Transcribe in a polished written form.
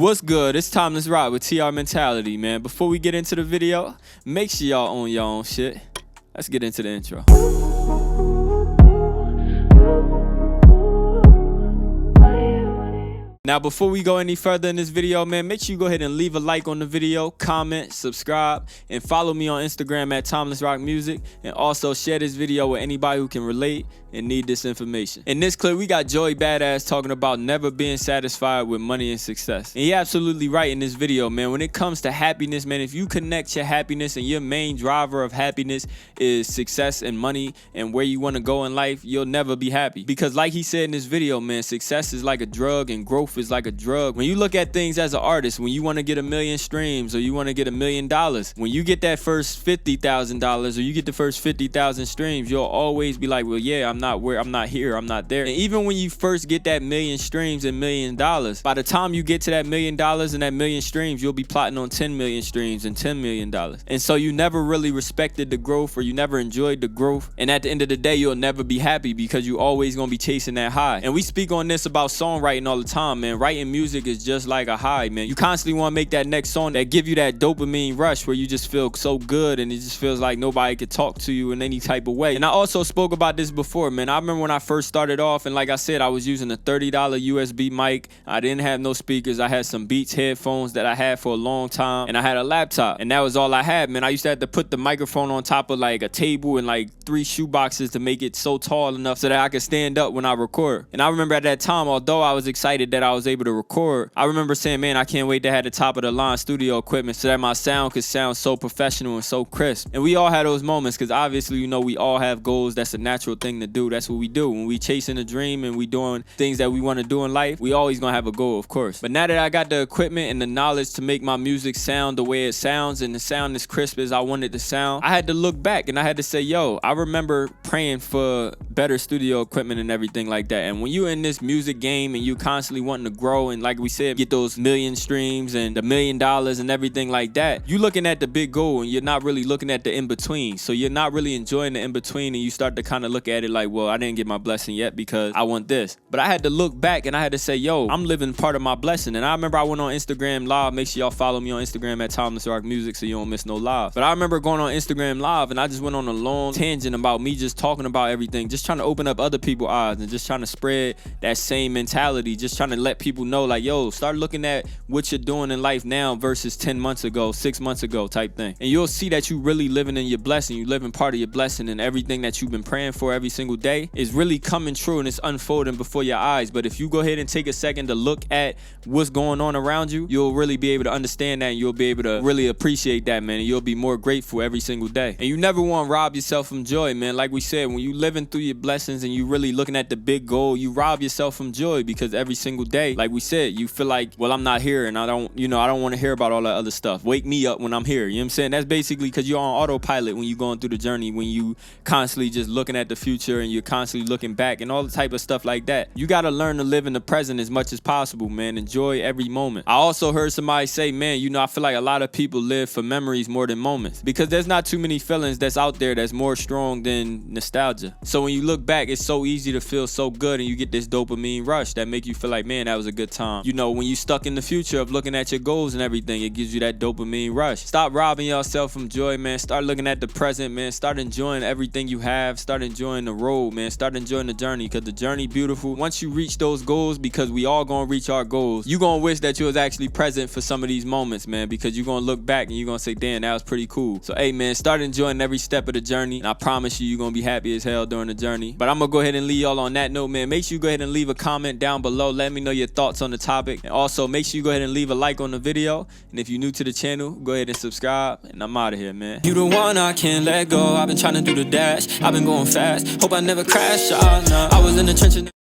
What's good? It's TimelessRoc with TR Mentality, man. Before we get into the video, make sure y'all own your own shit. Let's get into the intro. Now, before we go any further in this video, man, make sure you go ahead and leave a like on the video, comment, subscribe, and follow me on Instagram at TimelessRoc Music, and also share this video with anybody who can relate and need this information. In this clip, we got Bada talking about never being satisfied with money and success. And he absolutely right in this video, man. When it comes to happiness, man, if you connect your happiness and your main driver of happiness is success and money and where you want to go in life, you'll never be happy. Because like he said in this video, man, success is like a drug and growth is like a drug. When you look at things as an artist, when you want to get 1 million streams or you want to get $1 million, when you get that first $50,000 or you get the first 50,000 streams, you'll always be like, well, yeah, I'm not here, I'm not there. And even when you first get that 1 million streams and $1 million, by the time you get to that $1 million and that 1 million streams, you'll be plotting on 10 million streams and $10 million. And so you never really respected the growth, or you never enjoyed the growth. And at the end of the day, you'll never be happy because you always gonna be chasing that high. And we speak on this about songwriting all the time, man. Writing music is just like a high, man. You constantly want to make that next song that give you that dopamine rush where you just feel so good and it just feels like nobody could talk to you in any type of way. And I also spoke about this before, man. I remember when I first started off, and like I said, I was using a $30 USB mic. I didn't have no speakers. I had some Beats headphones that I had for a long time, and I had a laptop, and that was all I had, man. I used to have to put the microphone on top of like a table and like 3 shoe boxes to make it so tall enough so that I could stand up when I record. And I remember at that time, although I was excited that I was able to record, I remember saying, man, I can't wait to have the top of the line studio equipment so that my sound could sound so professional and so crisp. And we all had those moments because obviously, you know, we all have goals. That's a natural thing to do. That's what we do. When we chasing a dream and we doing things that we want to do in life, we always gonna have a goal, of course. But now that I got the equipment and the knowledge to make my music sound the way it sounds and the sound as crisp as I wanted to sound, I had to look back and I had to say, yo, I remember praying for better studio equipment and everything like that. And when you're in this music game and you constantly wanting to grow and, like we said, get those 1 million streams and the $1 million and everything like that, you looking at the big goal and you're not really looking at the in-between. So you're not really enjoying the in-between, and you start to kind of look at it like, well, I didn't get my blessing yet because I want this. But I had to look back and I had to say, yo, I'm living part of my blessing. And I remember I went on Instagram Live. Make sure y'all follow me on Instagram at TimelessRoc Music so you don't miss no live. But I remember going on Instagram Live and I just went on a long tangent about me just talking about everything, just trying to open up other people's eyes and just trying to spread that same mentality, just trying to let people know, like, yo, start looking at what you're doing in life now versus 10 months ago, 6 months ago type thing. And you'll see that you really living in your blessing. You living part of your blessing, and everything that you've been praying for every single day is really coming true and it's unfolding before your eyes. But if you go ahead and take a second to look at what's going on around you, you'll really be able to understand that, and you'll be able to really appreciate that, man. And you'll be more grateful every single day. And you never want to rob yourself from joy, man. Like we said, when you living through your blessings and you really looking at the big goal, you rob yourself from joy because every single day, like we said, you feel like, well, I'm not here and I don't want to hear about all that other stuff. Wake me up when I'm here. You know what I'm saying? That's basically because you're on autopilot when you're going through the journey, when you constantly just looking at the future and you're constantly looking back and all the type of stuff like that. You got to learn to live in the present as much as possible, man. Enjoy every moment. I also heard somebody say, man, you know, I feel like a lot of people live for memories more than moments, because there's not too many feelings that's out there that's more strong than nostalgia. So when you look back, it's so easy to feel so good and you get this dopamine rush that make you feel like, man, that was a good time. You know, when you stuck in the future of looking at your goals and everything, it gives you that dopamine rush. Stop robbing yourself from joy, man. Start looking at the present, man. Start enjoying everything you have. Start enjoying the road, man. Start enjoying the journey, because the journey beautiful. Once you reach those goals, because we all gonna reach our goals, you gonna wish that you was actually present for some of these moments, man, because you gonna look back and you gonna say, damn, that was pretty cool. So hey, man, start enjoying every step of the journey, and I promise you're gonna be happy as hell during the journey. But I'm gonna go ahead and leave y'all on that note, man. Make sure you go ahead and leave a comment down below. Let me know your thoughts on the topic, and also make sure you go ahead and leave a like on the video. And if you're new to the channel, go ahead and subscribe, and I'm out of here, man. You the one I can't let go. I've been trying to do the dash. I've been going fast. Hope I never crash. I was in the trenches.